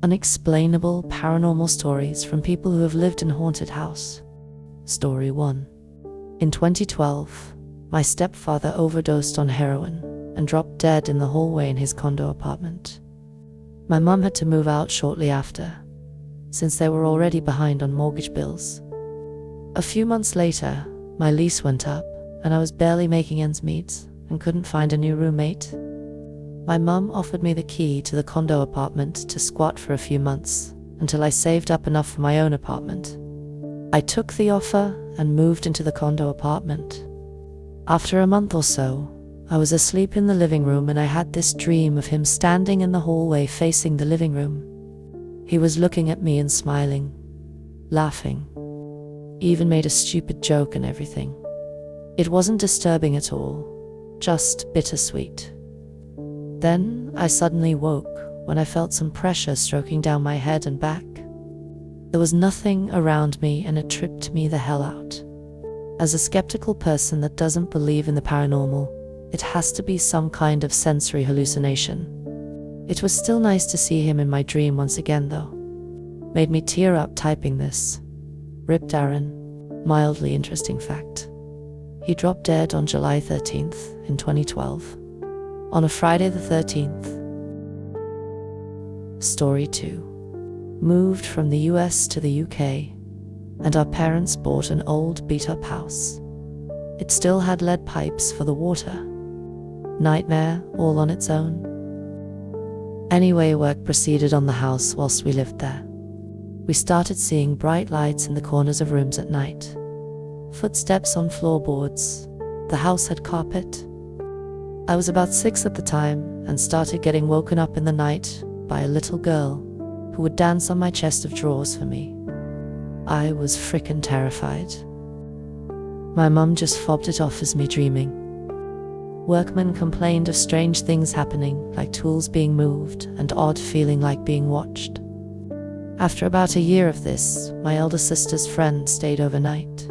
Unexplainable Paranormal Stories from People Who Have Lived in Haunted House. Story 1. In 2012, my stepfather overdosed on heroin and dropped dead in the hallway in his condo apartment. My mum had to move out shortly after, since they were already behind on mortgage bills. A few months later, my lease went up, and I was barely making ends meet and couldn't find a new roommate. My mum offered me the key to the condo apartment to squat for a few months until I saved up enough for my own apartment. I took the offer and moved into the condo apartment. After a month or so, I was asleep in the living room and I had this dream of him standing in the hallway facing the living room. He was looking at me and smiling, laughing, even made a stupid joke and everything. It wasn't disturbing at all, just bittersweet. Then I suddenly woke when I felt some pressure stroking down my head and back. There was nothing around me and it tripped me the hell out. As a skeptical person that doesn't believe in the paranormal, it has to be some kind of sensory hallucination. It was still nice to see him in my dream once again though. Made me tear up typing this. Rip Darren. Mildly interesting fact. He dropped dead on July 13th in 2012. On a Friday the 13th. Story 2. Moved from the US to the UK, and our parents bought an old beat-up house. It still had lead pipes for the water. Nightmare all on its own. Anyway, work proceeded on the house whilst we lived there. We started seeing bright lights in the corners of rooms at night. Footsteps on floorboards. The house had carpet. I was about 6 at the time and started getting woken up in the night by a little girl who would dance on my chest of drawers for me. I was frickin' terrified. My mum just fobbed it off as me dreaming. Workmen complained of strange things happening, like tools being moved and odd feeling like being watched. After about a year of this, my elder sister's friend stayed overnight.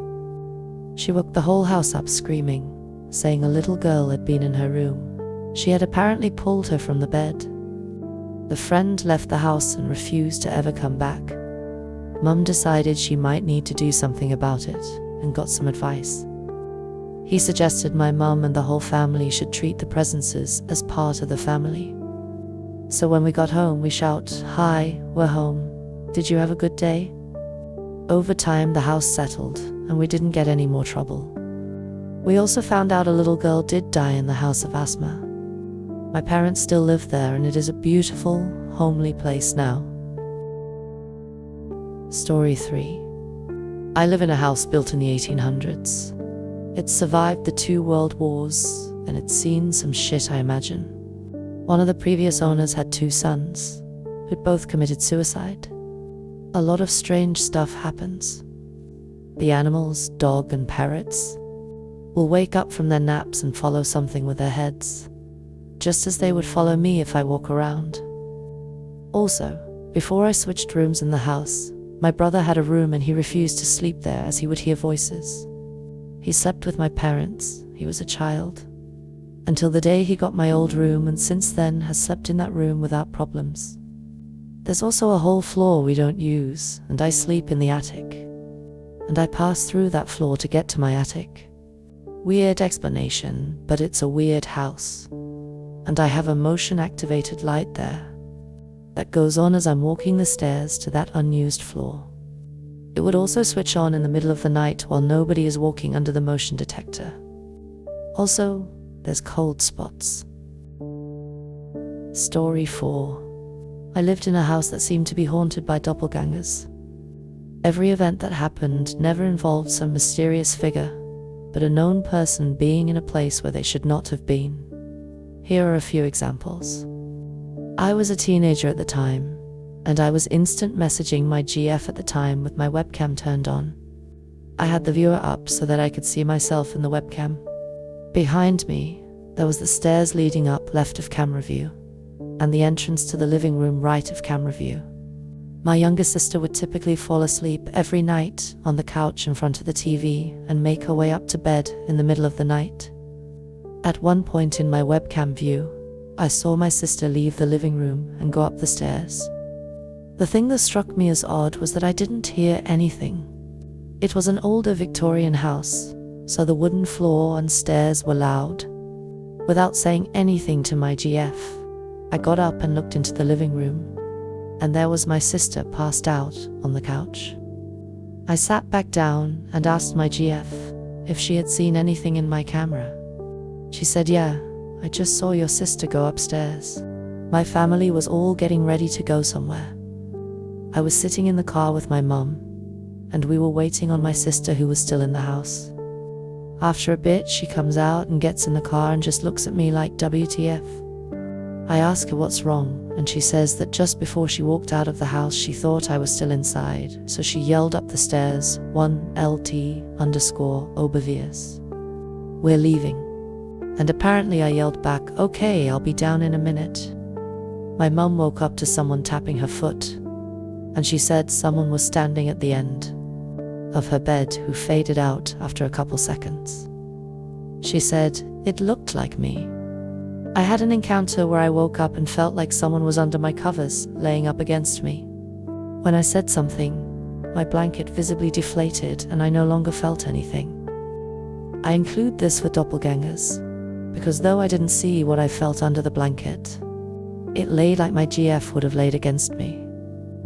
She woke the whole house up screaming, saying a little girl had been in her room. She had apparently pulled her from the bed. The friend left the house and refused to ever come back. Mum decided she might need to do something about it and got some advice. He suggested my mum and the whole family should treat the presences as part of the family. So when we got home, we shout, "Hi, we're home. Did you have a good day?" Over time, the house settled and we didn't get any more trouble. We also found out a little girl did die in the house of asthma. My parents still live there and it is a beautiful, homely place now. Story 3. I live in a house built in the 1800s. It's survived the 2 world wars and it's seen some shit, I imagine. One of the previous owners had 2 sons who'd both committed suicide. A lot of strange stuff happens. The animals, dog and parrots, will wake up from their naps and follow something with their heads, just as they would follow me if I walk around. Also, before I switched rooms in the house, my brother had a room and he refused to sleep there as he would hear voices. He slept with my parents, he was a child, until the day he got my old room, and since then has slept in that room without problems. There's also a whole floor we don't use, and I sleep in the attic. And I pass through that floor to get to my attic. Weird explanation, but it's a weird house. And I have a motion-activated light there that goes on as I'm walking the stairs to that unused floor. It would also switch on in the middle of the night while nobody is walking under the motion detector. Also, there's cold spots. Story 4. I lived in a house that seemed to be haunted by doppelgangers. Every event that happened never involved some mysterious figure, but a known person being in a place where they should not have been. Here are a few examples. I was a teenager at the time, and I was instant messaging my GF at the time with my webcam turned on. I had the viewer up so that I could see myself in the webcam. Behind me, there was the stairs leading up left of camera view, and the entrance to the living room right of camera view. My younger sister would typically fall asleep every night on the couch in front of the TV and make her way up to bed in the middle of the night. At one point in my webcam view, I saw my sister leave the living room and go up the stairs. The thing that struck me as odd was that I didn't hear anything. It was an older Victorian house, so the wooden floor and stairs were loud. Without saying anything to my GF, I got up and looked into the living room, and there was my sister passed out on the couch. I sat back down and asked my GF if she had seen anything in my camera. She said, "Yeah, I just saw your sister go upstairs." My family was all getting ready to go somewhere. I was sitting in the car with my mum, and we were waiting on my sister who was still in the house. After a bit, she comes out and gets in the car and just looks at me like WTF. I ask her what's wrong, and she says that just before she walked out of the house she thought I was still inside, so she yelled up the stairs, 1LT_Obervias. "We're leaving." And apparently I yelled back, "Okay, I'll be down in a minute." My mum woke up to someone tapping her foot, and she said someone was standing at the end of her bed who faded out after a couple seconds. She said, "It looked like me." I had an encounter where I woke up and felt like someone was under my covers, laying up against me. When I said something, my blanket visibly deflated and I no longer felt anything. I include this for doppelgangers, because though I didn't see what I felt under the blanket, it lay like my GF would have laid against me.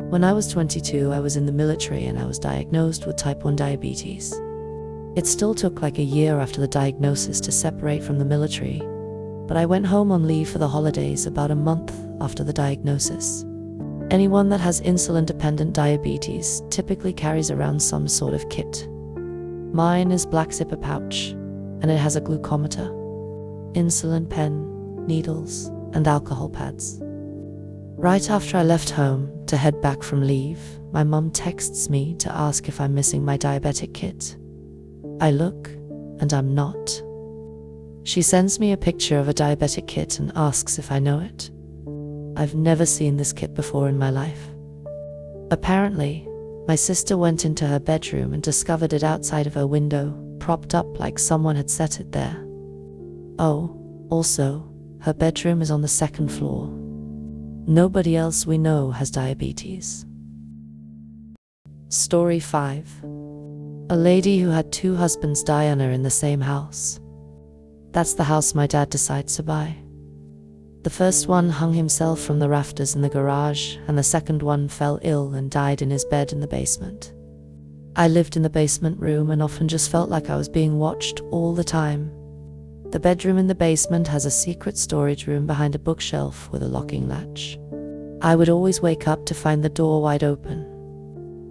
When I was 22, I was in the military and I was diagnosed with type 1 diabetes. It still took like a year after the diagnosis to separate from the military, but I went home on leave for the holidays about a month after the diagnosis. Anyone that has insulin-dependent diabetes typically carries around some sort of kit. Mine is black zipper pouch, and it has a glucometer, insulin pen, needles, and alcohol pads. Right after I left home to head back from leave, my mum texts me to ask if I'm missing my diabetic kit. I look, and I'm not. She sends me a picture of a diabetic kit and asks if I know it. I've never seen this kit before in my life. Apparently, my sister went into her bedroom and discovered it outside of her window, propped up like someone had set it there. Oh, also, her bedroom is on the second floor. Nobody else we know has diabetes. Story 5. A lady who had 2 husbands die on her in the same house. That's the house my dad decides to buy. The first one hung himself from the rafters in the garage, and the second one fell ill and died in his bed in the basement. I lived in the basement room and often just felt like I was being watched all the time. The bedroom in the basement has a secret storage room behind a bookshelf with a locking latch. I would always wake up to find the door wide open.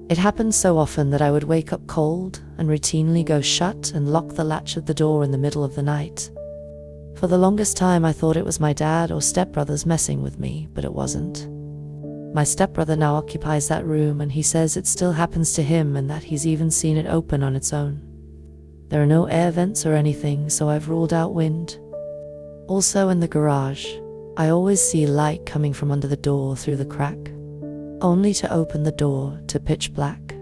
It happened so often that I would wake up cold and routinely go shut and lock the latch of the door in the middle of the night. For the longest time I thought it was my dad or stepbrothers messing with me, but it wasn't. My stepbrother now occupies that room and he says it still happens to him and that he's even seen it open on its own. There are no air vents or anything, so I've ruled out wind. Also in the garage, I always see light coming from under the door through the crack, only to open the door to pitch black.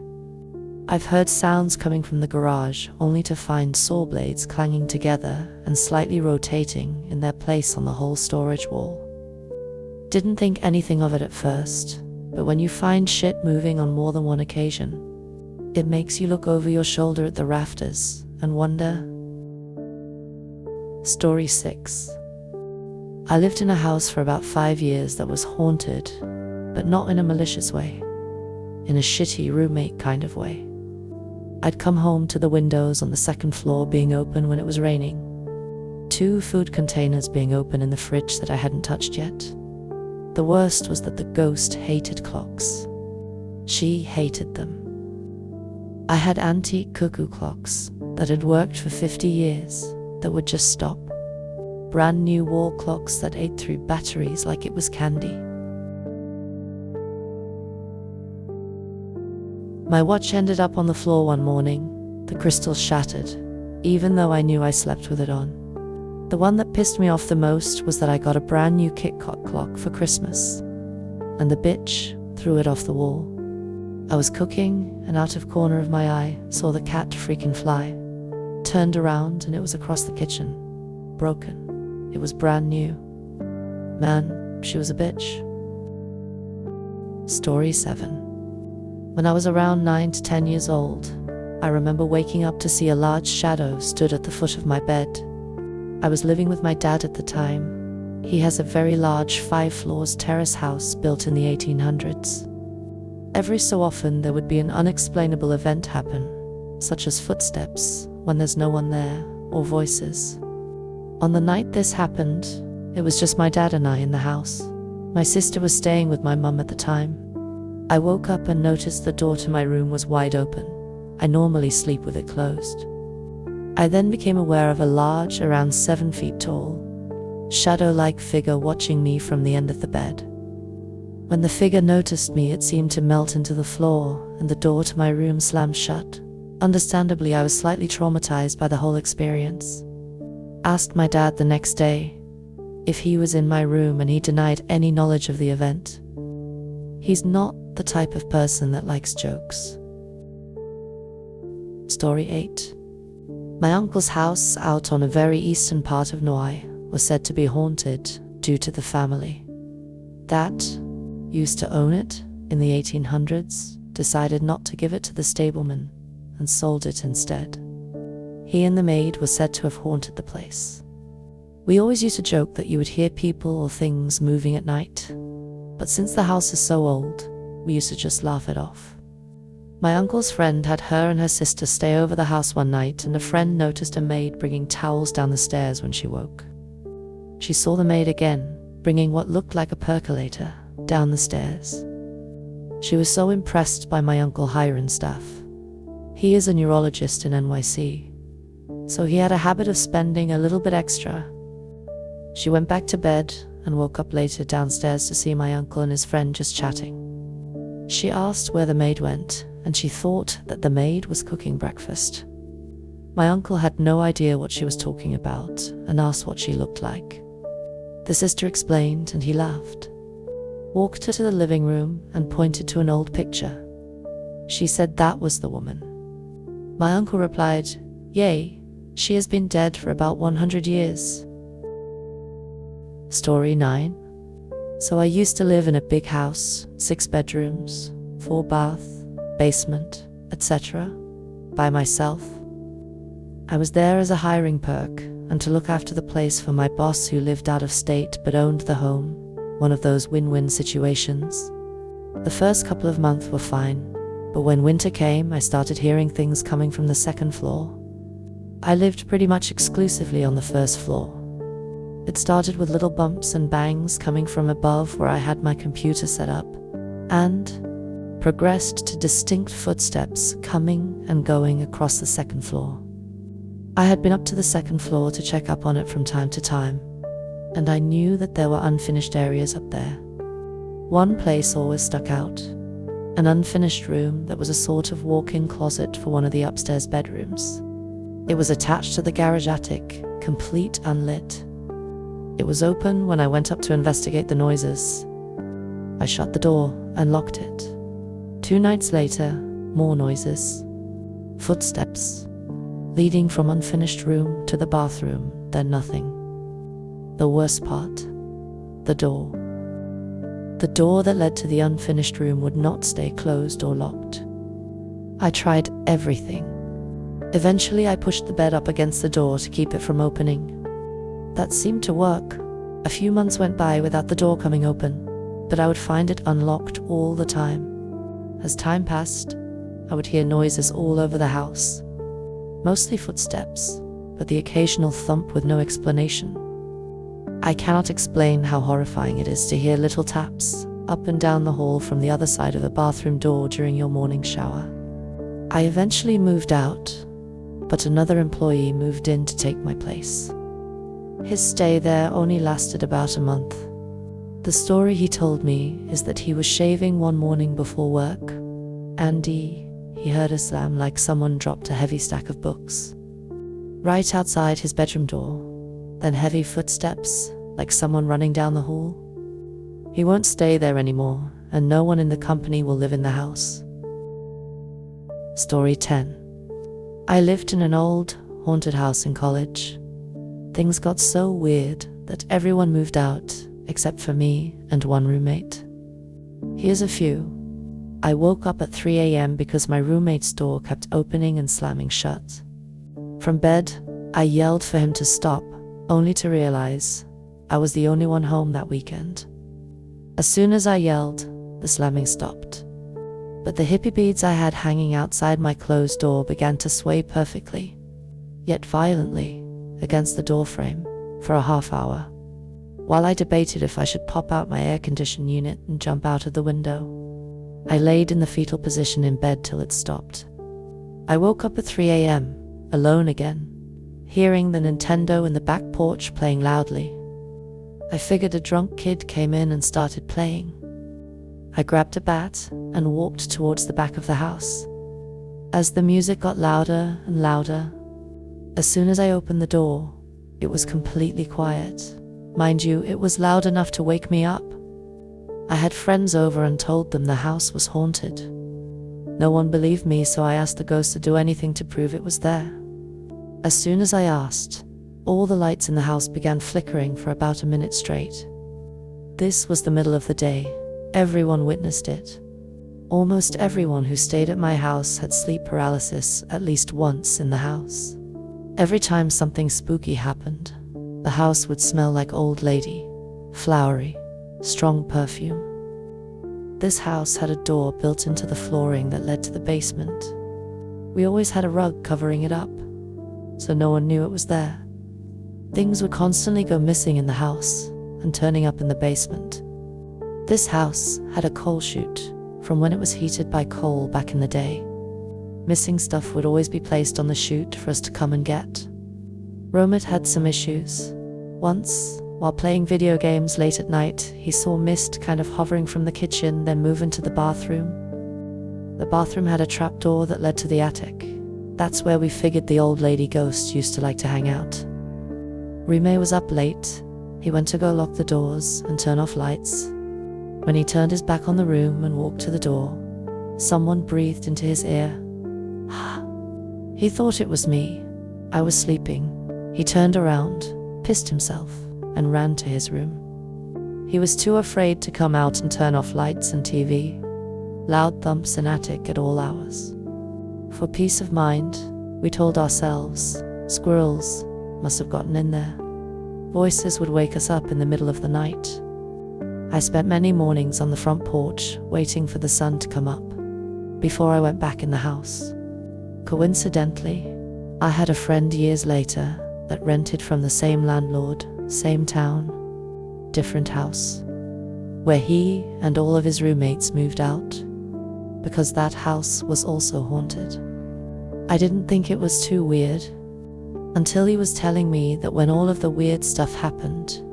I've heard sounds coming from the garage, only to find saw blades clanging together and slightly rotating in their place on the whole storage wall. Didn't think anything of it at first, but when you find shit moving on more than one occasion, it makes you look over your shoulder at the rafters and wonder. Story 6. I lived in a house for about 5 years that was haunted, but not in a malicious way, in a shitty roommate kind of way. I'd come home to the windows on the second floor being open when it was raining, 2 food containers being open in the fridge that I hadn't touched yet. The worst was that the ghost hated clocks. She hated them. I had antique cuckoo clocks that had worked for 50 years that would just stop. Brand new wall clocks that ate through batteries like it was candy. My watch ended up on the floor one morning, the crystal shattered, even though I knew I slept with it on. The one that pissed me off the most was that I got a brand new Kit-Kat clock for Christmas, and the bitch threw it off the wall. I was cooking, and out of corner of my eye, saw the cat freaking fly. Turned around, and it was across the kitchen. Broken. It was brand new. Man, she was a bitch. Story 7. When I was around 9 to 10 years old, I remember waking up to see a large shadow stood at the foot of my bed. I was living with my dad at the time. He has a very large 5-floor terrace house built in the 1800s. Every so often there would be an unexplainable event happen, such as footsteps when there's no one there, or voices. On the night this happened, it was just my dad and I in the house. My sister was staying with my mum at the time. I woke up and noticed the door to my room was wide open. I normally sleep with it closed. I then became aware of a large, around 7 feet tall, shadow-like figure watching me from the end of the bed. When the figure noticed me, it seemed to melt into the floor, and the door to my room slammed shut. Understandably, I was slightly traumatized by the whole experience. Asked my dad the next day if he was in my room, and he denied any knowledge of the event. He's not the type of person that likes jokes. Story 8. My uncle's house out on a very eastern part of Norway was said to be haunted due to the family that used to own it in the 1800s, decided not to give it to the stableman and sold it instead. He and the maid were said to have haunted the place. We always used to joke that you would hear people or things moving at night, but since the house is so old, we used to just laugh it off. My uncle's friend had her and her sister stay over the house one night, and a friend noticed a maid bringing towels down the stairs when she woke. She saw the maid again, bringing what looked like a percolator down the stairs. She was so impressed by my Uncle Hiren's staff. He is a neurologist in NYC, so he had a habit of spending a little bit extra. She went back to bed and woke up later downstairs to see my uncle and his friend just chatting. She asked where the maid went, and she thought that the maid was cooking breakfast. My uncle had no idea what she was talking about and asked what she looked like. The sister explained, and he laughed. Walked her to the living room and pointed to an old picture. She said that was the woman. My uncle replied, "Yay, she has been dead for about 100 years. Story 9. So I used to live in a big house, 6 bedrooms, 4 bath, basement, etc., by myself. I was there as a hiring perk and to look after the place for my boss, who lived out of state but owned the home, one of those win-win situations. The first couple of months were fine, but when winter came, I started hearing things coming from the 2nd floor. I lived pretty much exclusively on the 1st floor. It started with little bumps and bangs coming from above where I had my computer set up, and progressed to distinct footsteps coming and going across the 2nd floor. I had been up to the 2nd floor to check up on it from time to time, and I knew that there were unfinished areas up there. One place always stuck out, an unfinished room that was a sort of walk-in closet for one of the upstairs bedrooms. It was attached to the garage attic, complete unlit. It was open when I went up to investigate the noises. I shut the door and locked it. 2 nights later, more noises. Footsteps, leading from unfinished room to the bathroom, then nothing. The worst part, the door. The door that led to the unfinished room would not stay closed or locked. I tried everything. Eventually, I pushed the bed up against the door to keep it from opening. That seemed to work. A few months went by without the door coming open, but I would find it unlocked all the time. As time passed, I would hear noises all over the house. Mostly footsteps, but the occasional thump with no explanation. I cannot explain how horrifying it is to hear little taps up and down the hall from the other side of the bathroom door during your morning shower. I eventually moved out, but another employee moved in to take my place. His stay there only lasted about a month. The story he told me is that he was shaving one morning before work, and he heard a slam like someone dropped a heavy stack of books right outside his bedroom door, then heavy footsteps like someone running down the hall. He won't stay there anymore, and no one in the company will live in the house. Story 10. I lived in an old, haunted house in college. Things got so weird that everyone moved out except for me and one roommate. Here's a few. I woke up at 3 a.m. because my roommate's door kept opening and slamming shut. From bed, I yelled for him to stop, only to realize I was the only one home that weekend. As soon as I yelled, the slamming stopped. But the hippie beads I had hanging outside my closed door began to sway perfectly, yet violently, against the doorframe for a half hour, while I debated if I should pop out my air-conditioned unit and jump out of the window. I laid in the fetal position in bed till it stopped. I woke up at 3 a.m., alone again, hearing the Nintendo in the back porch playing loudly. I figured a drunk kid came in and started playing. I grabbed a bat and walked towards the back of the house. As the music got louder and louder, as soon as I opened the door, it was completely quiet. Mind you, it was loud enough to wake me up. I had friends over and told them the house was haunted. No one believed me, so I asked the ghost to do anything to prove it was there. As soon as I asked, all the lights in the house began flickering for about a minute straight. This was the middle of the day. Everyone witnessed it. Almost everyone who stayed at my house had sleep paralysis at least once in the house. Every time something spooky happened, the house would smell like old lady, flowery, strong perfume. This house had a door built into the flooring that led to the basement. We always had a rug covering it up, so no one knew it was there. Things would constantly go missing in the house and turning up in the basement. This house had a coal chute from when it was heated by coal back in the day. Missing stuff would always be placed on the chute for us to come and get. Romit had some issues. Once, while playing video games late at night, he saw mist kind of hovering from the kitchen, then move into the bathroom. The bathroom had a trapdoor that led to the attic. That's where we figured the old lady ghost used to like to hang out. Rime was up late. He went to go lock the doors and turn off lights. When he turned his back on the room and walked to the door, someone breathed into his ear. He thought it was me. I was sleeping. He turned around, pissed himself, and ran to his room. He was too afraid to come out and turn off lights and TV. Loud thumps in attic at all hours. For peace of mind, we told ourselves, squirrels must have gotten in there. Voices would wake us up in the middle of the night. I spent many mornings on the front porch, waiting for the sun to come up, before I went back in the house. Coincidentally, I had a friend years later that rented from the same landlord, same town, different house, where he and all of his roommates moved out, because that house was also haunted. I didn't think it was too weird, until he was telling me that when all of the weird stuff happened,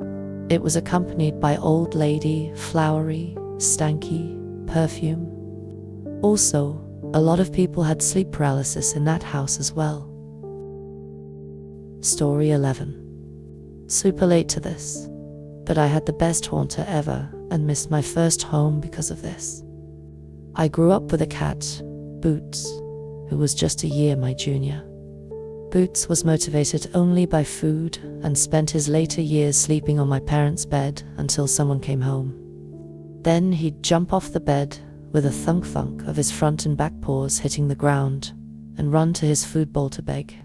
it was accompanied by old lady, flowery, stanky, perfume. Also, a lot of people had sleep paralysis in that house as well. Story 11. Super late to this, but I had the best haunter ever and missed my first home because of this. I grew up with a cat, Boots, who was just a year my junior. Boots was motivated only by food and spent his later years sleeping on my parents' bed until someone came home. Then he'd jump off the bed with a thunk-thunk of his front and back paws hitting the ground and run to his food bowl to beg.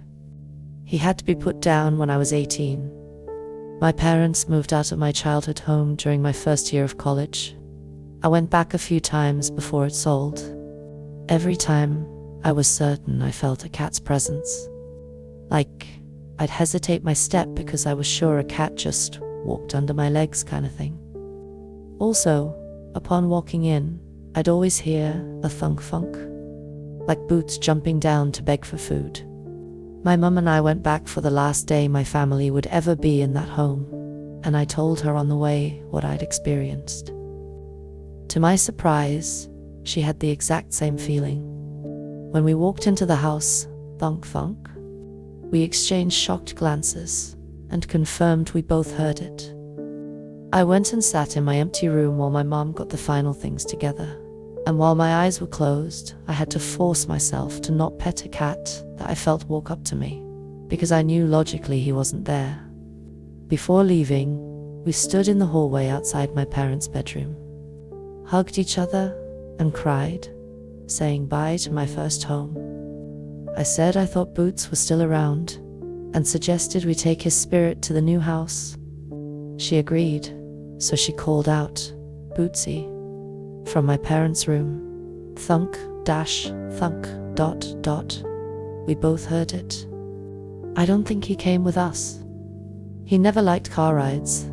He had to be put down when I was 18. My parents moved out of my childhood home during my first year of college. I went back a few times before it sold. Every time, I was certain I felt a cat's presence. Like, I'd hesitate my step because I was sure a cat just walked under my legs kind of thing. Also, upon walking in, I'd always hear a thunk-thunk, like Boots jumping down to beg for food. My mum and I went back for the last day my family would ever be in that home, and I told her on the way what I'd experienced. To my surprise, she had the exact same feeling. When we walked into the house, thunk-thunk, we exchanged shocked glances and confirmed we both heard it. I went and sat in my empty room while my mom got the final things together. And while my eyes were closed, I had to force myself to not pet a cat that I felt walk up to me, because I knew logically he wasn't there. Before leaving, we stood in the hallway outside my parents' bedroom. hugged each other, and cried, saying bye to my first home. I said I thought Boots was still around, and suggested we take his spirit to the new house. She agreed, so she called out, "Bootsy," from my parents' room. Thunk, dash, thunk, dot, dot. We both heard it. I don't think he came with us. He never liked car rides,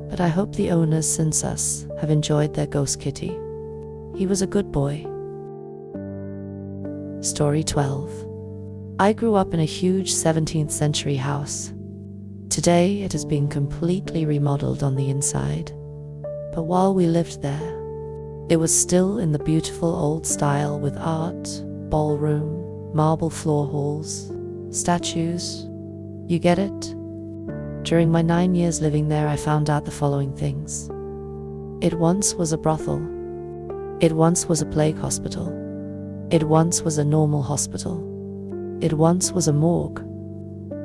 but I hope the owners since us have enjoyed their ghost kitty. He was a good boy. Story 12. I grew up in a huge 17th century house. Today it has been completely remodeled on the inside, but while we lived there, it was still in the beautiful old style with art, ballroom, marble floor halls, statues. You get it? During my 9 years living there, I found out the following things. It once was a brothel. It once was a plague hospital. It once was a normal hospital. It once was a morgue.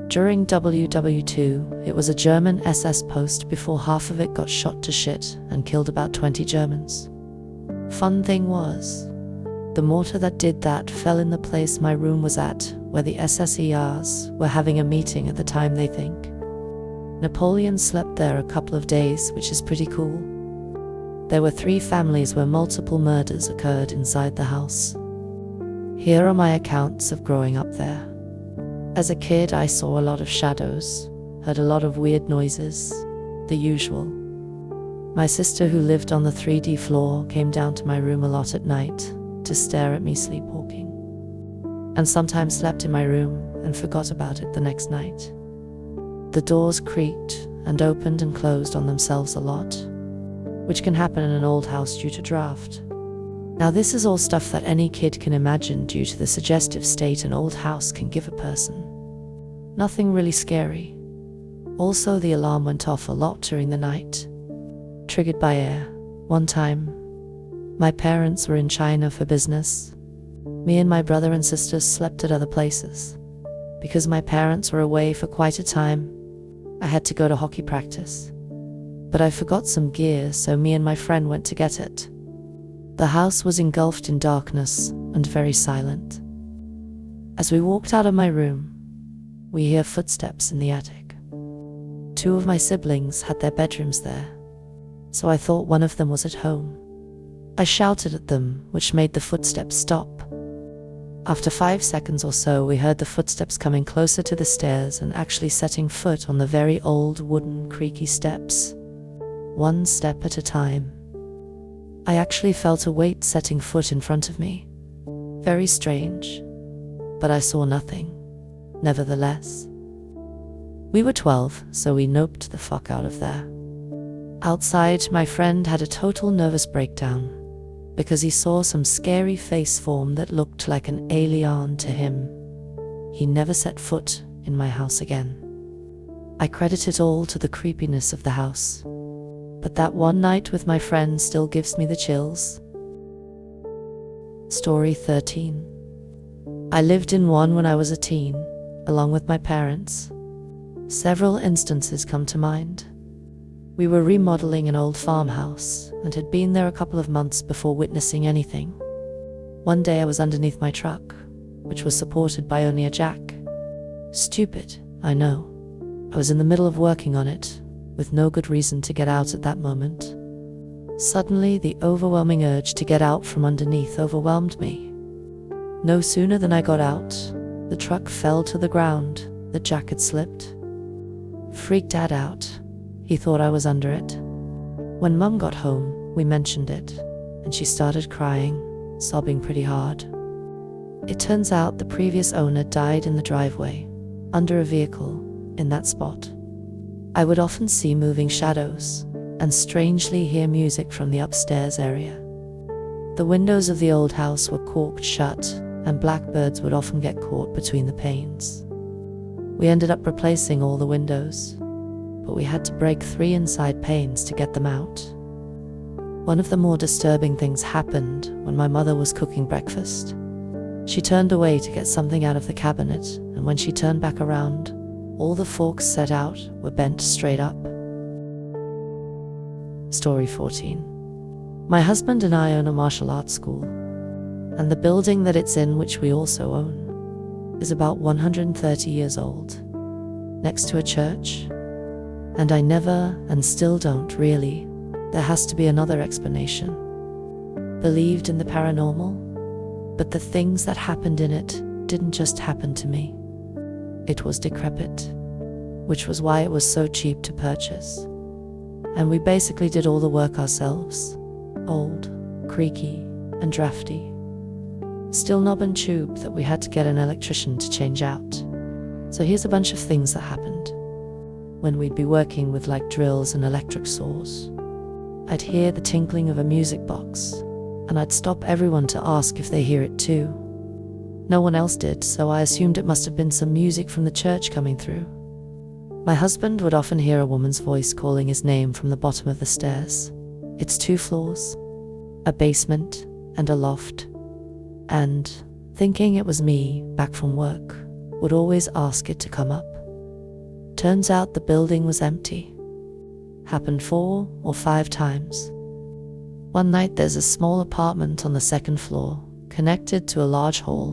During WW2, it was a German SS post before half of it got shot to shit and killed about 20 Germans. Fun thing was, the mortar that did that fell in the place my room was at, where the SSERs were having a meeting at the time, they think. Napoleon slept there a couple of days, which is pretty cool. There were 3 families where multiple murders occurred inside the house. Here are my accounts of growing up there. As a kid, I saw a lot of shadows, heard a lot of weird noises, the usual. My sister, who lived on the 3D floor, came down to my room a lot at night to stare at me sleepwalking, and sometimes slept in my room and forgot about it the next night. The doors creaked and opened and closed on themselves a lot, which can happen in an old house due to draft. Now this is all stuff that any kid can imagine due to the suggestive state an old house can give a person. Nothing really scary. Also, the alarm went off a lot during the night, triggered by air. One time, my parents were in China for business. Me and my brother and sisters slept at other places. Because my parents were away for quite a time, I had to go to hockey practice. But I forgot some gear, so me and my friend went to get it. The house was engulfed in darkness and very silent. As we walked out of my room, we hear footsteps in the attic. 2 of my siblings had their bedrooms there, so I thought one of them was at home. I shouted at them, which made the footsteps stop. After 5 seconds or so, we heard the footsteps coming closer to the stairs and actually setting foot on the very old wooden creaky steps, 1 step at a time. I actually felt a weight setting foot in front of me. Very strange, but I saw nothing, nevertheless. We were 12, so we noped the fuck out of there. Outside, my friend had a total nervous breakdown because he saw some scary face form that looked like an alien to him. He never set foot in my house again. I credit it all to the creepiness of the house, but that one night with my friend still gives me the chills. Story 13. I lived in one when I was a teen, along with my parents. Several instances come to mind. We were remodeling an old farmhouse and had been there a couple of months before witnessing anything. One day I was underneath my truck, which was supported by only a jack. Stupid, I know. I was in the middle of working on it, with no good reason to get out at that moment. Suddenly, the overwhelming urge to get out from underneath overwhelmed me. No sooner than I got out, the truck fell to the ground, the jack had slipped. Freaked Dad out. He thought I was under it. When Mum got home, we mentioned it, and she started crying, sobbing pretty hard. It turns out the previous owner died in the driveway, under a vehicle, in that spot. I would often see moving shadows, and strangely hear music from the upstairs area. The windows of the old house were corked shut, and blackbirds would often get caught between the panes. We ended up replacing all the windows, but we had to break 3 inside panes to get them out. One of the more disturbing things happened when my mother was cooking breakfast. She turned away to get something out of the cabinet, and when she turned back around, all the forks set out were bent straight up. Story 14. My husband and I own a martial arts school, and the building that it's in, which we also own, is about 130 years old, next to a church. And I never, and still don't really, there has to be another explanation, believed in the paranormal, but the things that happened in it didn't just happen to me. It was decrepit, which was why it was so cheap to purchase. And we basically did all the work ourselves. Old, creaky, and drafty. Still knob and tube that we had to get an electrician to change out. So here's a bunch of things that happened. When we'd be working with like drills and electric saws, I'd hear the tinkling of a music box, and I'd stop everyone to ask if they hear it too. No one else did, so I assumed it must have been some music from the church coming through. My husband would often hear a woman's voice calling his name from the bottom of the stairs. It's 2 floors, a basement, and a loft. And, thinking it was me, back from work, would always ask it to come up. Turns out the building was empty. Happened 4 or 5 times. One night there's a small apartment on the 2nd floor, connected to a large hall.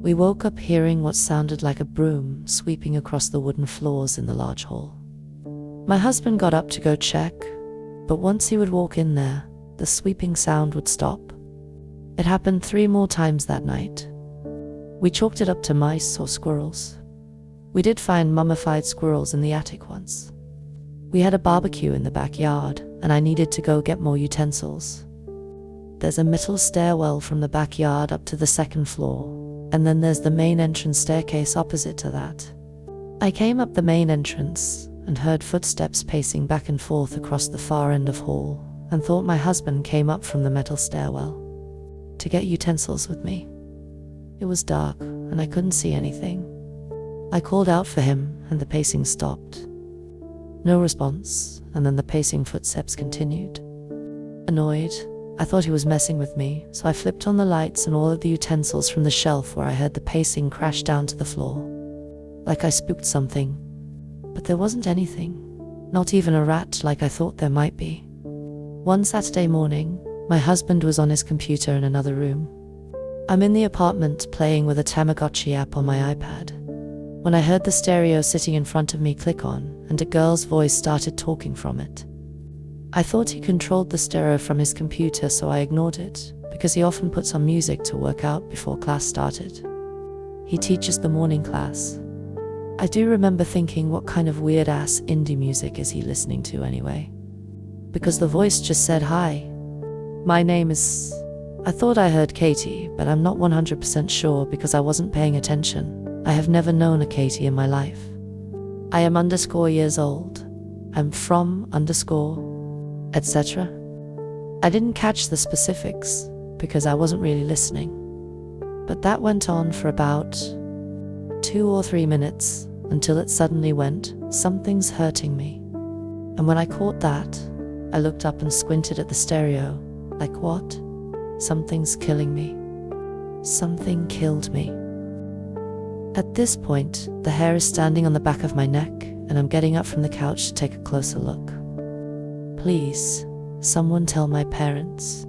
We woke up hearing what sounded like a broom sweeping across the wooden floors in the large hall. My husband got up to go check, but once he would walk in there, the sweeping sound would stop. It happened 3 more times that night. We chalked it up to mice or squirrels. We did find mummified squirrels in the attic once. We had a barbecue in the backyard, and I needed to go get more utensils. There's a metal stairwell from the backyard up to the 2nd floor, and then there's the main entrance staircase opposite to that. I came up the main entrance and heard footsteps pacing back and forth across the far end of hall, and thought my husband came up from the metal stairwell to get utensils with me. It was dark, and I couldn't see anything. I called out for him, and the pacing stopped. No response, and then the pacing footsteps continued. Annoyed, I thought he was messing with me, so I flipped on the lights and all of the utensils from the shelf where I heard the pacing crash down to the floor. Like I spooked something. But there wasn't anything. Not even a rat like I thought there might be. One Saturday morning, my husband was on his computer in another room. I'm in the apartment playing with a Tamagotchi app on my iPad, when I heard the stereo sitting in front of me click on, and a girl's voice started talking from it. I thought he controlled the stereo from his computer, so I ignored it, because he often puts on music to work out before class started. He teaches the morning class. I do remember thinking, what kind of weird-ass indie music is he listening to anyway? Because the voice just said, "Hi. My name is..." I thought I heard Katie, but I'm not 100% sure because I wasn't paying attention. I have never known a Katie in my life. I am _years old. I'm from etc. I didn't catch the specifics because I wasn't really listening. But that went on for about 2 or 3 minutes until it suddenly went, "Something's hurting me." And when I caught that, I looked up and squinted at the stereo, like, what? Something's killing me. Something killed me. At this point, the hair is standing on the back of my neck, and I'm getting up from the couch to take a closer look. Please, someone tell my parents.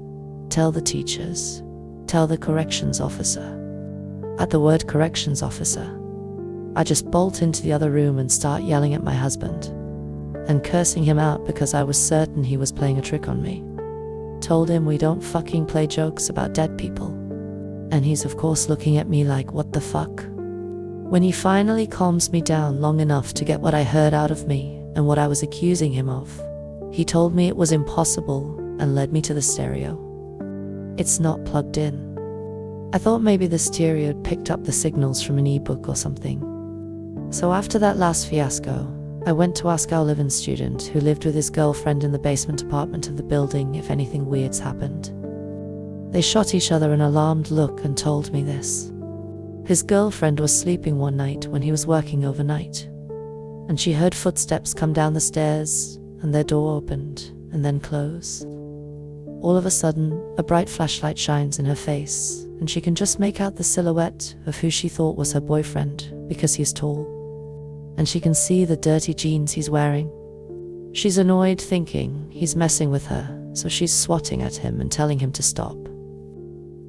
Tell the teachers. Tell the corrections officer. At the word corrections officer, I just bolt into the other room and start yelling at my husband, and cursing him out because I was certain he was playing a trick on me. Told him we don't fucking play jokes about dead people. And he's of course looking at me like, what the fuck? When he finally calms me down long enough to get what I heard out of me and what I was accusing him of, he told me it was impossible and led me to the stereo. It's not plugged in. I thought maybe the stereo had picked up the signals from an ebook or something. So after that last fiasco, I went to ask our live-in student who lived with his girlfriend in the basement apartment of the building if anything weird's happened. They shot each other an alarmed look and told me this. His girlfriend was sleeping one night when he was working overnight, and she heard footsteps come down the stairs, and their door opened and then close. All of a sudden, a bright flashlight shines in her face, and she can just make out the silhouette of who she thought was her boyfriend because he's tall. And she can see the dirty jeans he's wearing. She's annoyed, thinking he's messing with her, so she's swatting at him and telling him to stop.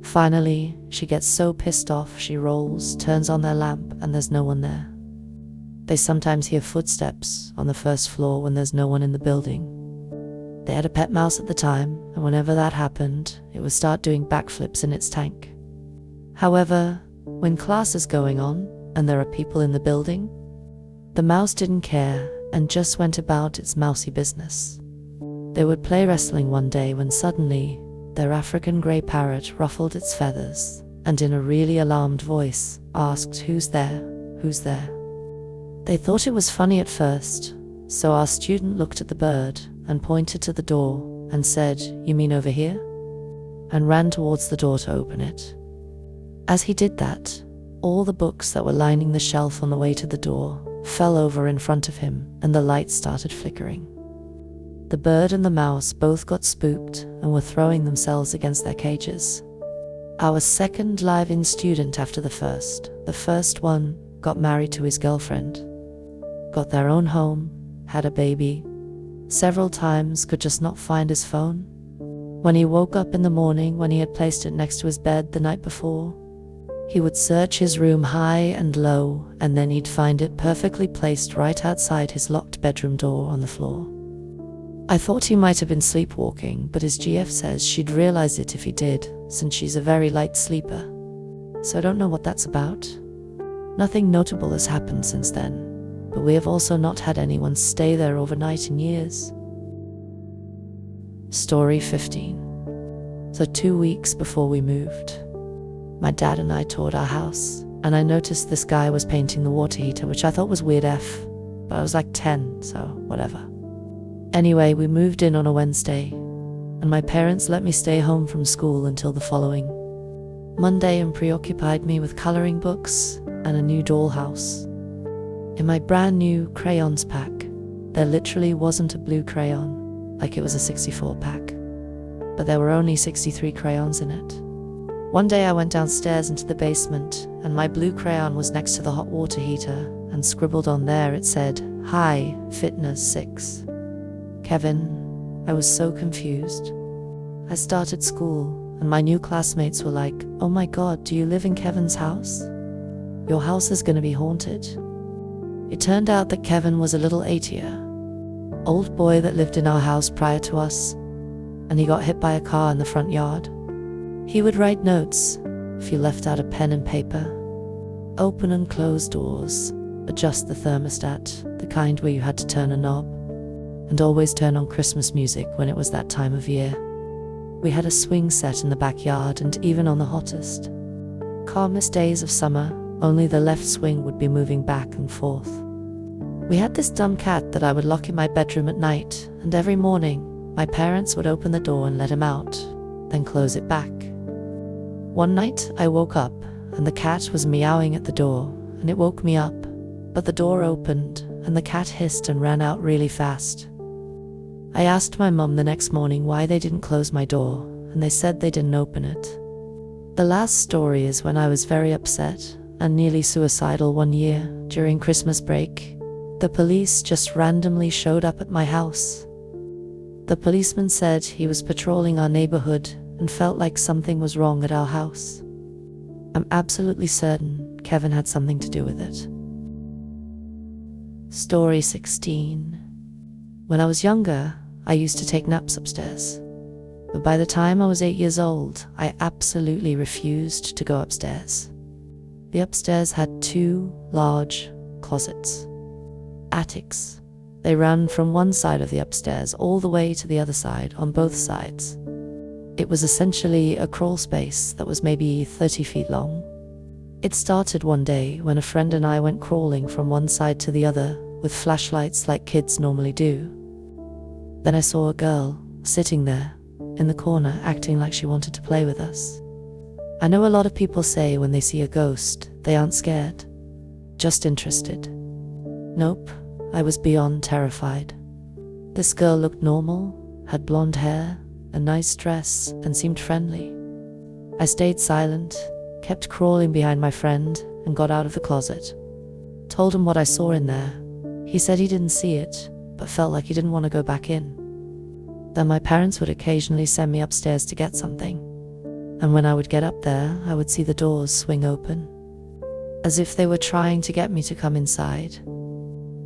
Finally, she gets so pissed off she rolls, turns on their lamp, and there's no one there. They sometimes hear footsteps on the first floor when there's no one in the building. They had a pet mouse at the time, and whenever that happened, it would start doing backflips in its tank. However, when class is going on, and there are people in the building, the mouse didn't care and just went about its mousy business. They would play wrestling one day when suddenly, their African grey parrot ruffled its feathers, and in a really alarmed voice, asked, "Who's there? Who's there?" They thought it was funny at first, so our student looked at the bird and pointed to the door and said, "You mean over here?" and ran towards the door to open it. As he did that, all the books that were lining the shelf on the way to the door fell over in front of him and the lights started flickering. The bird and the mouse both got spooked and were throwing themselves against their cages. Our second live-in student after the first one got married to his girlfriend, got their own home, had a baby, several times could just not find his phone. When he woke up in the morning when he had placed it next to his bed the night before, he would search his room high and low, and then he'd find it perfectly placed right outside his locked bedroom door on the floor. I thought he might have been sleepwalking, but his GF says she'd realize it if he did, since she's a very light sleeper. So I don't know what that's about. Nothing notable has happened since then, but we have also not had anyone stay there overnight in years. Story 15. So 2 weeks before we moved, my dad and I toured our house, and I noticed this guy was painting the water heater, which I thought was weird F, but I was like 10, so whatever. Anyway, we moved in on a Wednesday, and my parents let me stay home from school until the following Monday and preoccupied me with coloring books and a new dollhouse. In my brand new crayons pack, there literally wasn't a blue crayon, like it was a 64 pack, but there were only 63 crayons in it. One day I went downstairs into the basement, and my blue crayon was next to the hot water heater, and scribbled on there it said, "Hi, Fitness 6. Kevin." I was so confused. I started school, and my new classmates were like, "Oh my god, do you live in Kevin's house? Your house is gonna be haunted." It turned out that Kevin was a little 80-year-old boy that lived in our house prior to us, and he got hit by a car in the front yard. He would write notes if you left out a pen and paper, open and close doors, adjust the thermostat, the kind where you had to turn a knob, and always turn on Christmas music when it was that time of year. We had a swing set in the backyard, and even on the hottest, calmest days of summer, only the left swing would be moving back and forth. We had this dumb cat that I would lock in my bedroom at night, and every morning, my parents would open the door and let him out, then close it back. One night, I woke up, and the cat was meowing at the door, and it woke me up, but the door opened, and the cat hissed and ran out really fast. I asked my mum the next morning why they didn't close my door, and they said they didn't open it. The last story is when I was very upset and nearly suicidal one year during Christmas break. The police just randomly showed up at my house. The policeman said he was patrolling our neighborhood and felt like something was wrong at our house. I'm absolutely certain Kevin had something to do with it. Story 16. When I was younger, I used to take naps upstairs. But by the time I was 8 years old, I absolutely refused to go upstairs. The upstairs had 2 large closets, attics. They ran from one side of the upstairs all the way to the other side on both sides. It was essentially a crawl space that was maybe 30 feet long. It started one day when a friend and I went crawling from one side to the other with flashlights like kids normally do. Then I saw a girl sitting there in the corner acting like she wanted to play with us. I know a lot of people say when they see a ghost, they aren't scared, just interested. Nope, I was beyond terrified. This girl looked normal, had blonde hair, a nice dress, and seemed friendly. I stayed silent, kept crawling behind my friend, and got out of the closet. Told him what I saw in there. He said he didn't see it, but felt like he didn't want to go back in. Then my parents would occasionally send me upstairs to get something. And when I would get up there, I would see the doors swing open, as if they were trying to get me to come inside.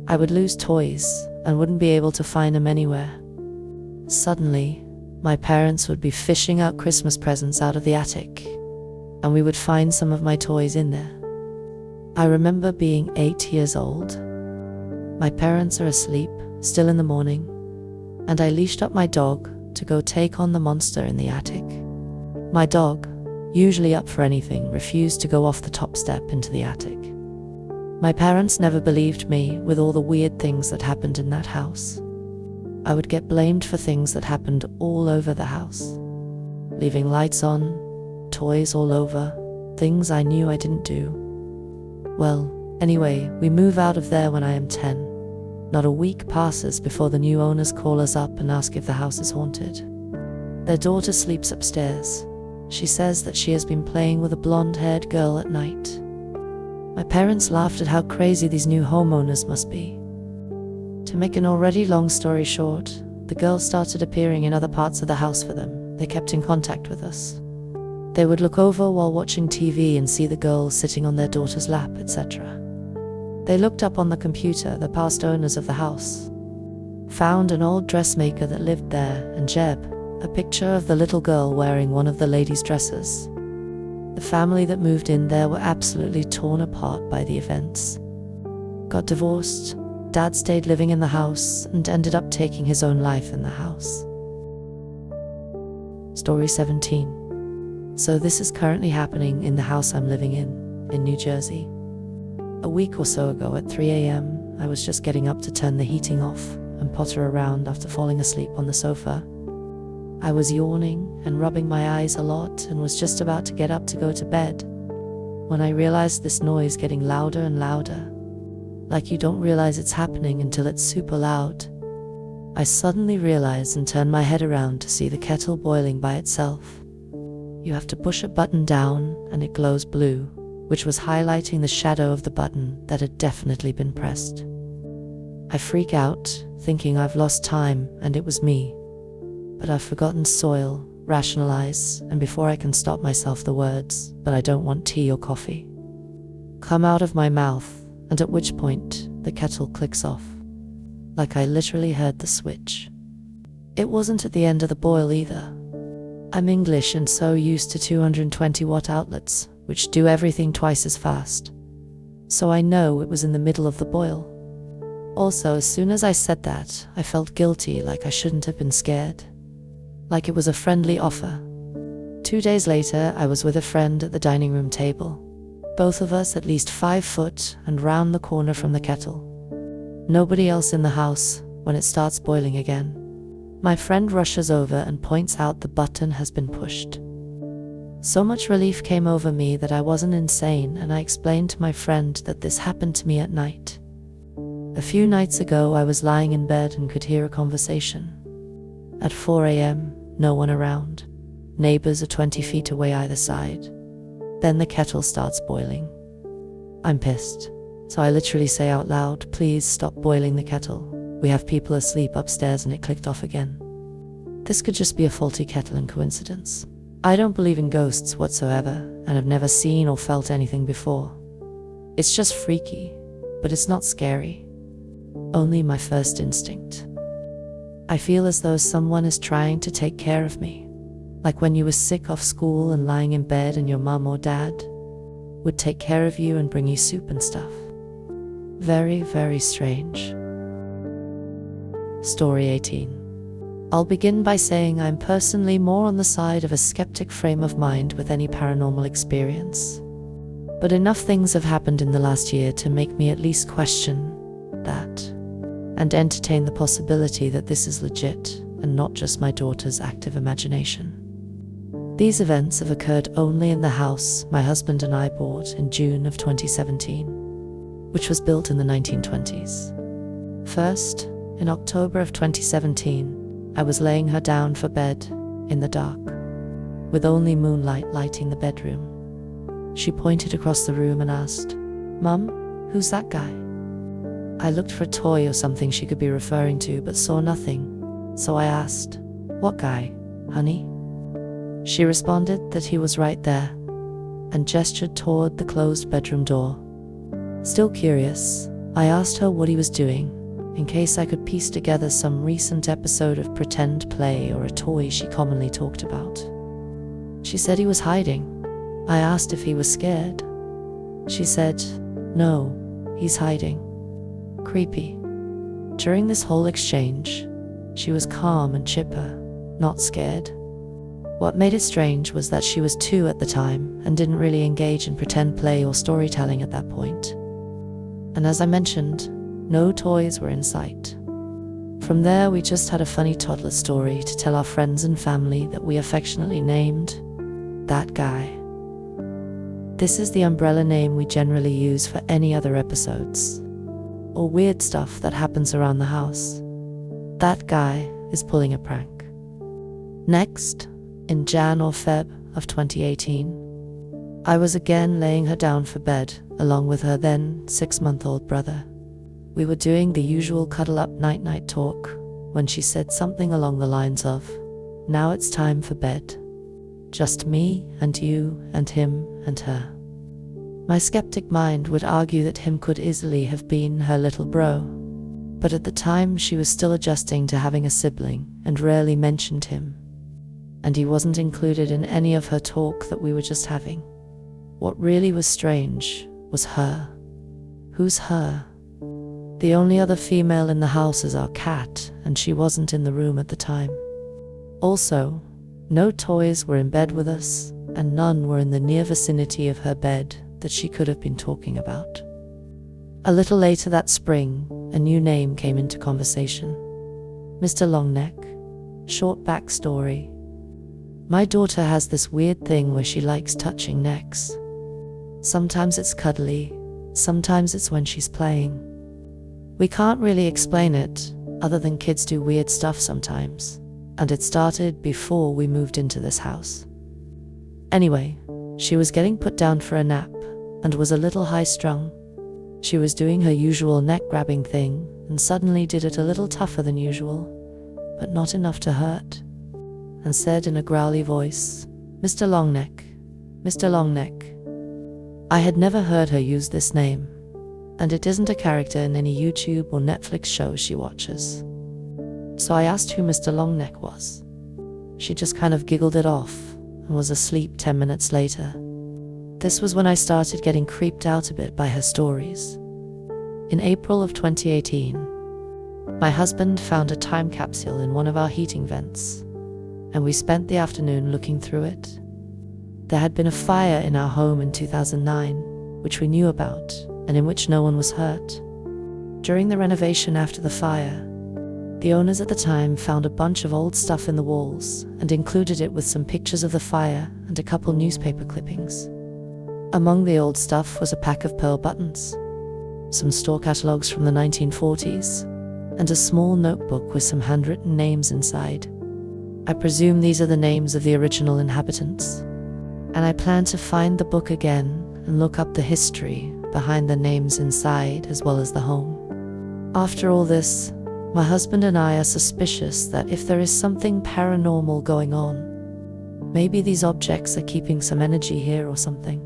I would lose toys and wouldn't be able to find them anywhere. Suddenly, my parents would be fishing out Christmas presents out of the attic, and we would find some of my toys in there. I remember being 8 years old. My parents are asleep, still in the morning, and I leashed up my dog to go take on the monster in the attic. My dog, usually up for anything, refused to go off the top step into the attic. My parents never believed me with all the weird things that happened in that house. I would get blamed for things that happened all over the house. Leaving lights on, toys all over, things I knew I didn't do. Well, anyway, we move out of there when I am 10. Not a week passes before the new owners call us up and ask if the house is haunted. Their daughter sleeps upstairs. She says that she has been playing with a blonde-haired girl at night. My parents laughed at how crazy these new homeowners must be. To make an already long story short, the girl started appearing in other parts of the house for them. They kept in contact with us. They would look over while watching TV and see the girl sitting on their daughter's lap, etc. They looked up on the computer the past owners of the house, found an old dressmaker that lived there, and Jeb, a picture of the little girl wearing one of the ladies' dresses. The family that moved in there were absolutely torn apart by the events. Got divorced, Dad stayed living in the house and ended up taking his own life in the house. Story 17. So this is currently happening in the house I'm living in New Jersey. A week or so ago at 3 a.m, I was just getting up to turn the heating off and potter around after falling asleep on the sofa. I was yawning and rubbing my eyes a lot and was just about to get up to go to bed when I realized this noise getting louder and louder. Like you don't realize it's happening until it's super loud. I suddenly realized and turned my head around to see the kettle boiling by itself. You have to push a button down and it glows blue, which was highlighting the shadow of the button that had definitely been pressed. I freak out, thinking I've lost time and it was me. But I've forgotten soil, rationalize, and before I can stop myself the words, "But I don't want tea or coffee," come out of my mouth, and at which point the kettle clicks off. Like I literally heard the switch. It wasn't at the end of the boil either. I'm English and so used to 220-watt outlets, which do everything twice as fast. So I know it was in the middle of the boil. Also, as soon as I said that, I felt guilty, like I shouldn't have been scared. Like it was a friendly offer. 2 days later, I was with a friend at the dining room table. Both of us at least 5 foot and round the corner from the kettle. Nobody else in the house when it starts boiling again. My friend rushes over and points out the button has been pushed. So much relief came over me that I wasn't insane, and I explained to my friend that this happened to me at night. A few nights ago, I was lying in bed and could hear a conversation. At 4 a.m, no one around. Neighbors are 20 feet away either side. Then the kettle starts boiling. I'm pissed, so I literally say out loud, "Please stop boiling the kettle. We have people asleep upstairs," and it clicked off again. This could just be a faulty kettle and coincidence. I don't believe in ghosts whatsoever, and have never seen or felt anything before. It's just freaky, but it's not scary. Only my first instinct. I feel as though someone is trying to take care of me. Like when you were sick off school and lying in bed and your mum or dad would take care of you and bring you soup and stuff. Very, very strange. Story 18. I'll begin by saying I'm personally more on the side of a skeptic frame of mind with any paranormal experience. But enough things have happened in the last year to make me at least question that, and entertain the possibility that this is legit and not just my daughter's active imagination. These events have occurred only in the house my husband and I bought in June of 2017, which was built in the 1920s. First, in October of 2017, I was laying her down for bed in the dark, with only moonlight lighting the bedroom. She pointed across the room and asked, "Mum, who's that guy?" I looked for a toy or something she could be referring to, but saw nothing, so I asked, "What guy, honey?" She responded that he was right there, and gestured toward the closed bedroom door. Still curious, I asked her what he was doing, in case I could piece together some recent episode of pretend play or a toy she commonly talked about. She said he was hiding. I asked if he was scared. She said, "No, he's hiding." Creepy. During this whole exchange, she was calm and chipper, not scared. What made it strange was that she was 2 at the time and didn't really engage in pretend play or storytelling at that point. And as I mentioned, no toys were in sight. From there, we just had a funny toddler story to tell our friends and family that we affectionately named That Guy. This is the umbrella name we generally use for any other episodes or weird stuff that happens around the house. That guy is pulling a prank. Next, in Jan or Feb of 2018, I was again laying her down for bed along with her then 6-month-old brother. We were doing the usual cuddle-up night-night talk when she said something along the lines of, "Now it's time for bed. Just me and you and him and her." My skeptic mind would argue that him could easily have been her little bro, but at the time she was still adjusting to having a sibling and rarely mentioned him, and he wasn't included in any of her talk that we were just having. What really was strange was her. Who's her? The only other female in the house is our cat, and she wasn't in the room at the time. Also, no toys were in bed with us, and none were in the near vicinity of her bed that she could have been talking about. A little later that spring, a new name came into conversation. Mr. Longneck. Short backstory. My daughter has this weird thing where she likes touching necks. Sometimes it's cuddly, sometimes it's when she's playing. We can't really explain it, other than kids do weird stuff sometimes, and it started before we moved into this house. Anyway, she was getting put down for a nap, and was a little high-strung. She was doing her usual neck-grabbing thing, and suddenly did it a little tougher than usual, but not enough to hurt, and said in a growly voice, "Mr. Longneck, Mr. Longneck." I had never heard her use this name, and it isn't a character in any YouTube or Netflix show she watches. So I asked who Mr. Longneck was. She just kind of giggled it off, and was asleep 10 minutes later. This was when I started getting creeped out a bit by her stories. In April of 2018, my husband found a time capsule in one of our heating vents, and we spent the afternoon looking through it. There had been a fire in our home in 2009, which we knew about, and in which no one was hurt. During the renovation after the fire, the owners at the time found a bunch of old stuff in the walls and included it with some pictures of the fire and a couple newspaper clippings. Among the old stuff was a pack of pearl buttons, some store catalogs from the 1940s, and a small notebook with some handwritten names inside. I presume these are the names of the original inhabitants, and I plan to find the book again and look up the history behind the names inside as well as the home. After all this, my husband and I are suspicious that if there is something paranormal going on, maybe these objects are keeping some energy here or something.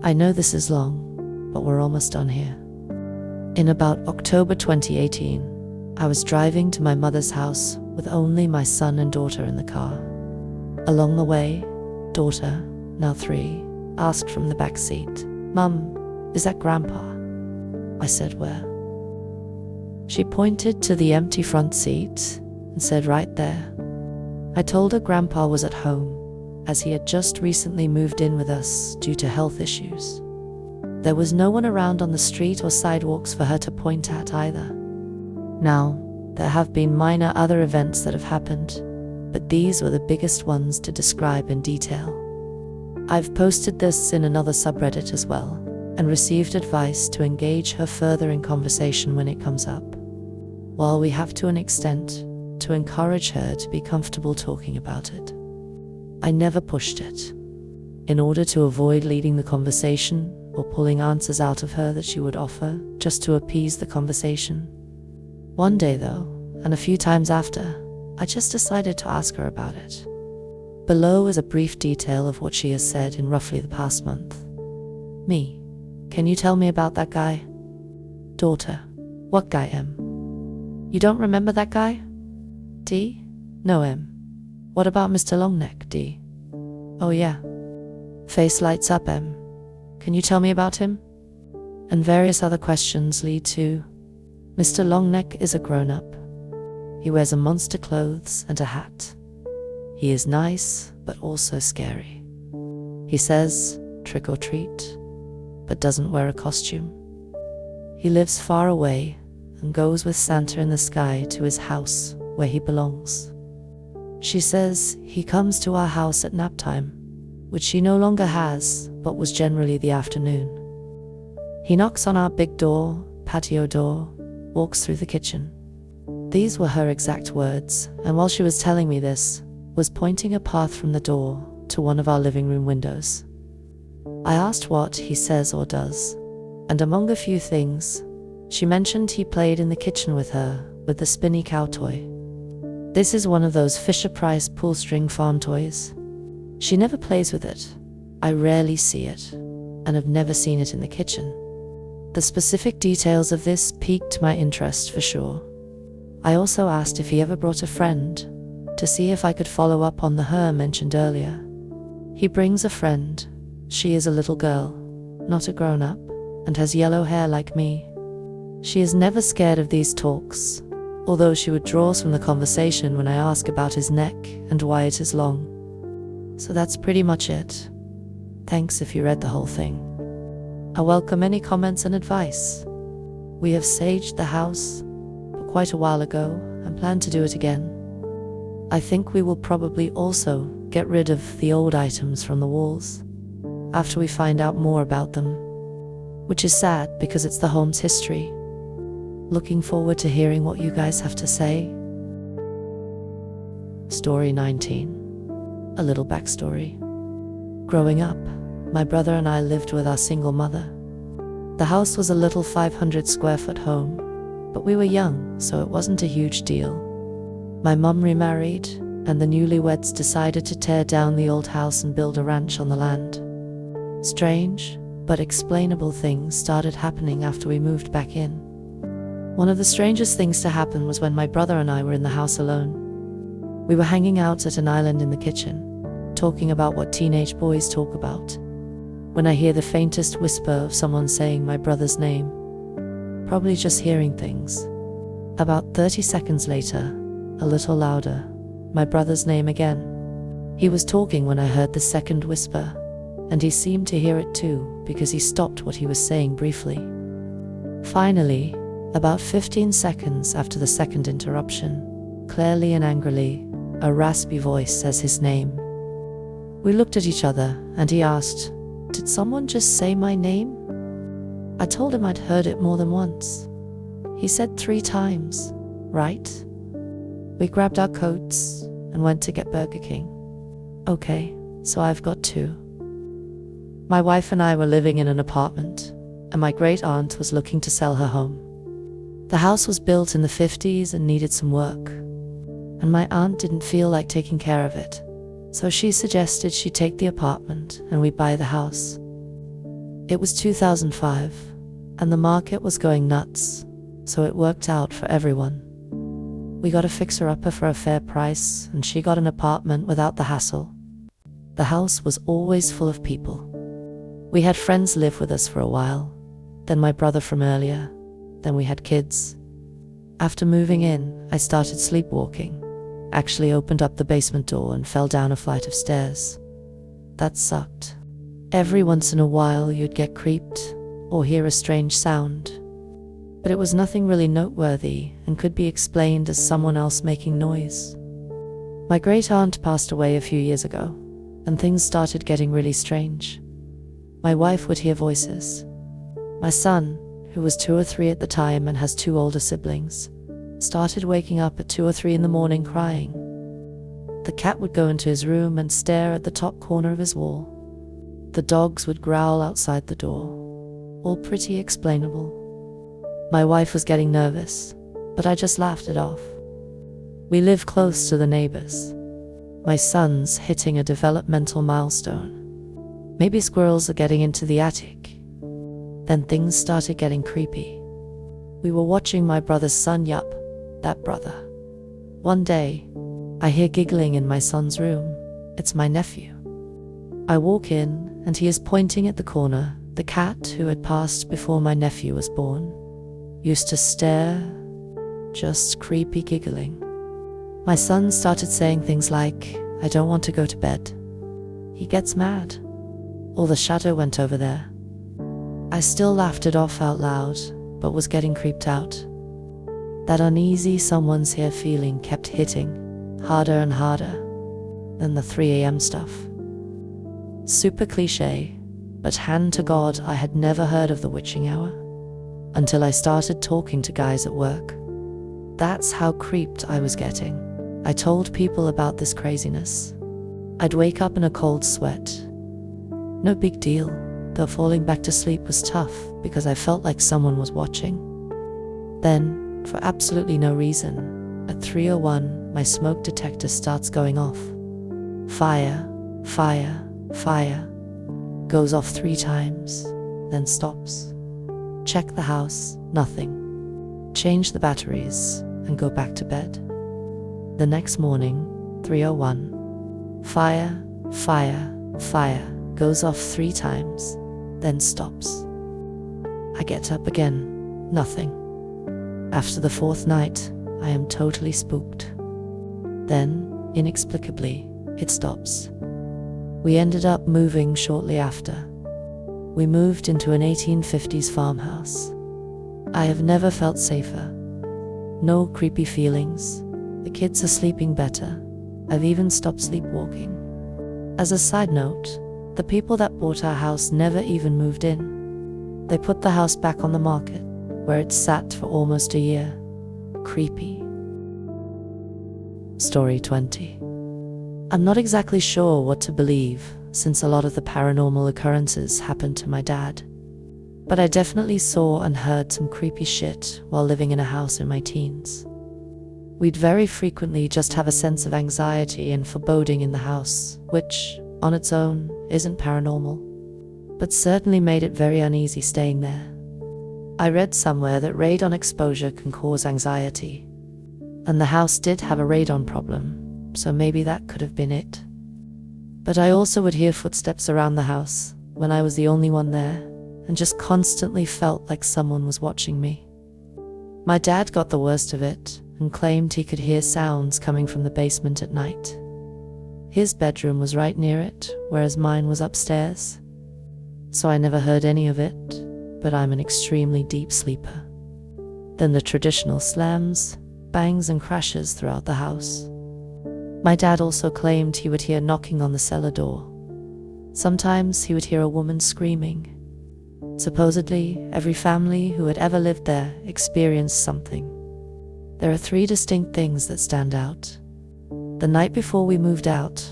I know this is long, but we're almost done here. In about October 2018, I was driving to my mother's house with only my son and daughter in the car. Along the way, daughter, now 3, asked from the back seat, "Mum, is that Grandpa?" I said, "Where?" She pointed to the empty front seat and said, "Right there." I told her Grandpa was at home, as he had just recently moved in with us due to health issues. There was no one around on the street or sidewalks for her to point at either. Now, there have been minor other events that have happened, but these were the biggest ones to describe in detail. I've posted this in another subreddit as well, and received advice to engage her further in conversation when it comes up, while we have to an extent to encourage her to be comfortable talking about it. I never pushed it, in order to avoid leading the conversation or pulling answers out of her that she would offer just to appease the conversation. One day though, and a few times after, I just decided to ask her about it. Below is a brief detail of what she has said in roughly the past month. Me. Can you tell me about that guy? Daughter. What guy, M? You don't remember that guy? D? No, M. What about Mr. Longneck, D? Oh yeah. Face lights up, M. Can you tell me about him? And various other questions lead to, Mr. Longneck is a grown-up. He wears a monster clothes and a hat. He is nice, but also scary. He says, trick or treat, but doesn't wear a costume. He lives far away and goes with Santa in the sky to his house where he belongs. She says he comes to our house at nap time, which she no longer has, but was generally the afternoon. He knocks on our big door, patio door, walks through the kitchen. These were her exact words, and while she was telling me this, was pointing a path from the door to one of our living room windows. I asked what he says or does, and among a few things, she mentioned he played in the kitchen with her with the spinny cow toy. This is one of those Fisher-Price pull-string farm toys. She never plays with it. I rarely see it, and have never seen it in the kitchen. The specific details of this piqued my interest for sure. I also asked if he ever brought a friend, to see if I could follow up on the her mentioned earlier. He brings a friend. She is a little girl, not a grown-up, and has yellow hair like me. She is never scared of these talks, although she withdraws from the conversation when I ask about his neck and why it is long. So that's pretty much it. Thanks if you read the whole thing. I welcome any comments and advice. We have saged the house for quite a while ago and plan to do it again. I think we will probably also get rid of the old items from the walls after we find out more about them, which is sad because it's the home's history. Looking forward to hearing what you guys have to say. Story 19. A little backstory. Growing up, my brother and I lived with our single mother. The house was a little 500 square foot home, but we were young, so it wasn't a huge deal. My mum remarried, and the newlyweds decided to tear down the old house and build a ranch on the land. Strange, but explainable things started happening after we moved back in. One of the strangest things to happen was when my brother and I were in the house alone. We were hanging out at an island in the kitchen, talking about what teenage boys talk about, when I hear the faintest whisper of someone saying my brother's name. Probably just hearing things. About 30 seconds later, a little louder, my brother's name again. He was talking when I heard the second whisper, and he seemed to hear it too, because he stopped what he was saying briefly. Finally, about 15 seconds after the second interruption, clearly and angrily, a raspy voice says his name. We looked at each other, and he asked, "Did someone just say my name?" I told him I'd heard it more than once. He said 3 times, right? We grabbed our coats and went to get Burger King. Okay, so I've got 2. My wife and I were living in an apartment, and my great aunt was looking to sell her home. The house was built in the 50s and needed some work, and my aunt didn't feel like taking care of it, so she suggested she take the apartment and we buy the house. It was 2005, and the market was going nuts, so it worked out for everyone. We got a fixer-upper for a fair price, and she got an apartment without the hassle. The house was always full of people. We had friends live with us for a while, then my brother from earlier, then we had kids. After moving in, I started sleepwalking, actually opened up the basement door and fell down a flight of stairs. That sucked. Every once in a while you'd get creeped or hear a strange sound, but it was nothing really noteworthy and could be explained as someone else making noise. My great aunt passed away a few years ago, and things started getting really strange. My wife would hear voices. My son, who was 2 or 3 at the time and has 2 older siblings, started waking up at 2 or 3 in the morning crying. The cat would go into his room and stare at the top corner of his wall. The dogs would growl outside the door. All pretty explainable. My wife was getting nervous, but I just laughed it off. We live close to the neighbors. My son's hitting a developmental milestone. Maybe squirrels are getting into the attic. Then things started getting creepy. We were watching my brother's son, that brother. One day, I hear giggling in my son's room. It's my nephew. I walk in, and he is pointing at the corner. The cat who had passed before my nephew was born used to stare, just creepy giggling. My son started saying things like, "I don't want to go to bed." He gets mad. Or the shadow went over there. I still laughed it off out loud, but was getting creeped out. That uneasy someone's here feeling kept hitting, harder and harder, than the 3 a.m. stuff. Super cliche, but hand to God, I had never heard of the witching hour until I started talking to guys at work. That's how creeped I was getting. I told people about this craziness. I'd wake up in a cold sweat. No big deal, though falling back to sleep was tough because I felt like someone was watching. Then, for absolutely no reason, at 3:01, my smoke detector starts going off. Fire, fire, fire. Goes off 3 times, then stops. Check the house, nothing. Change the batteries, and go back to bed. The next morning, 3:01. Fire, fire, fire. Goes off 3 times, then stops. I get up again, nothing. After the 4th night, I am totally spooked. Then, inexplicably, it stops. We ended up moving shortly after. We moved into an 1850s farmhouse. I have never felt safer. No creepy feelings. The kids are sleeping better. I've even stopped sleepwalking. As a side note, the people that bought our house never even moved in. They put the house back on the market, where it sat for almost a year. Creepy. Story 20. I'm not exactly sure what to believe, since a lot of the paranormal occurrences happened to my dad. But I definitely saw and heard some creepy shit while living in a house in my teens. We'd very frequently just have a sense of anxiety and foreboding in the house, which, on its own, isn't paranormal, but certainly made it very uneasy staying there. I read somewhere that radon exposure can cause anxiety, and the house did have a radon problem, so maybe that could have been it. But I also would hear footsteps around the house when I was the only one there, and just constantly felt like someone was watching me. My dad got the worst of it and claimed he could hear sounds coming from the basement at night. His bedroom was right near it, whereas mine was upstairs. So I never heard any of it, but I'm an extremely deep sleeper. Then the traditional slams, bangs and crashes throughout the house. My dad also claimed he would hear knocking on the cellar door. Sometimes he would hear a woman screaming. Supposedly, every family who had ever lived there experienced something. There are 3 distinct things that stand out. The night before we moved out,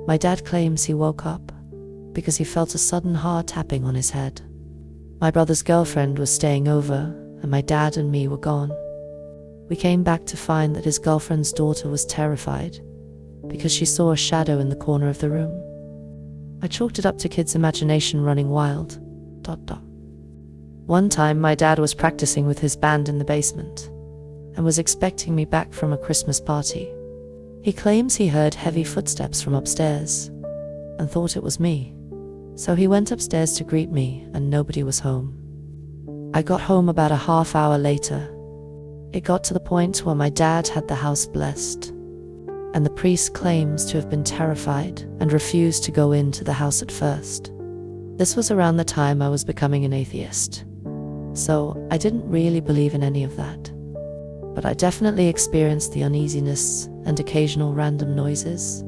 my dad claims he woke up because he felt a sudden hard tapping on his head. My brother's girlfriend was staying over, and my dad and me were gone. We came back to find that his girlfriend's daughter was terrified because she saw a shadow in the corner of the room. I chalked it up to kids' imagination running wild. ... One time my dad was practicing with his band in the basement and was expecting me back from a Christmas party. He claims he heard heavy footsteps from upstairs and thought it was me. So he went upstairs to greet me and nobody was home. I got home about a half hour later. It got to the point where my dad had the house blessed, and the priest claims to have been terrified and refused to go into the house at first. This was around the time I was becoming an atheist, so I didn't really believe in any of that. But I definitely experienced the uneasiness and occasional random noises,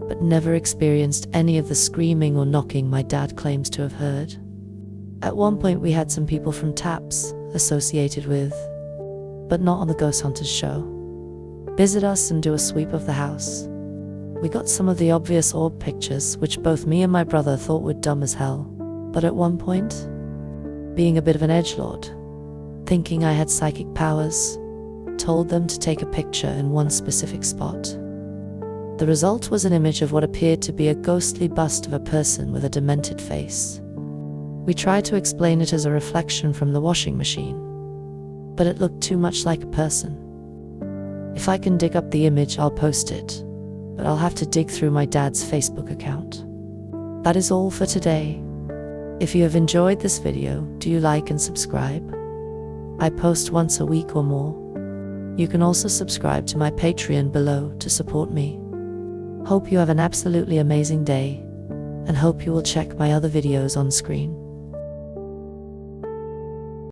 but never experienced any of the screaming or knocking my dad claims to have heard. At one point we had some people from TAPS associated with, but not on the Ghost Hunters show, visit us and do a sweep of the house. We got some of the obvious orb pictures, which both me and my brother thought were dumb as hell, but at one point, being a bit of an edgelord, thinking I had psychic powers, told them to take a picture in one specific spot. The result was an image of what appeared to be a ghostly bust of a person with a demented face. We tried to explain it as a reflection from the washing machine, but it looked too much like a person. If I can dig up the image, I'll post it, but I'll have to dig through my dad's Facebook account. That is all for today. If you have enjoyed this video, do you like and subscribe? I post once a week or more. You can also subscribe to my Patreon below to support me. Hope you have an absolutely amazing day, and hope you will check my other videos on screen.